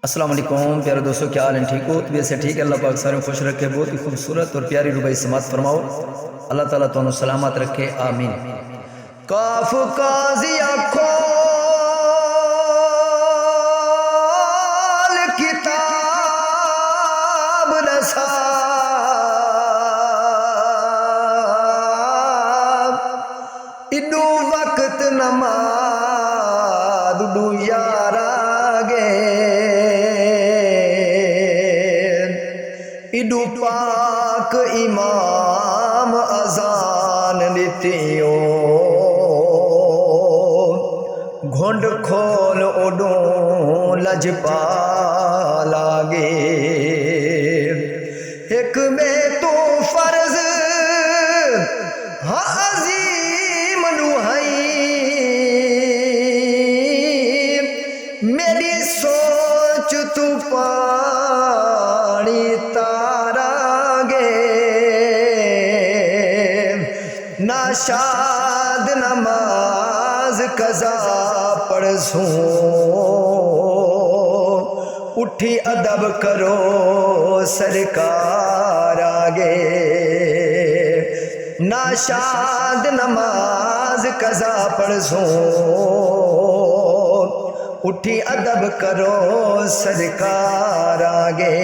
السلام علیکم پیارے دوستو، کیا حال ہیں؟ ٹھیک ہو؟ طبیعت سے ٹھیک ہے؟ اللہ پاک سارے خوش رکھے، بہت ہی خوبصورت اور پیاری ربائی سماعت فرماؤ۔ اللہ تعالیٰ تمہیں سلامت رکھے، آمین۔ کاف قاضیہ کھول کتاب رسا اڈو وقت نماز ڈو یارا گے اڈو پاک امام اذان دیتیو گھنڈ کھول اڈو لجپالا گے ایک میں تو فرض ہاں عظیم نوہائی میری سوچ تو پانی تارا گے ناشاد نماز قضا پڑھسوں اٹھی ادب کرو سرکار آگے ناشاد نماز قضا پڑھسوں اٹھی ادب کرو سرکار آگے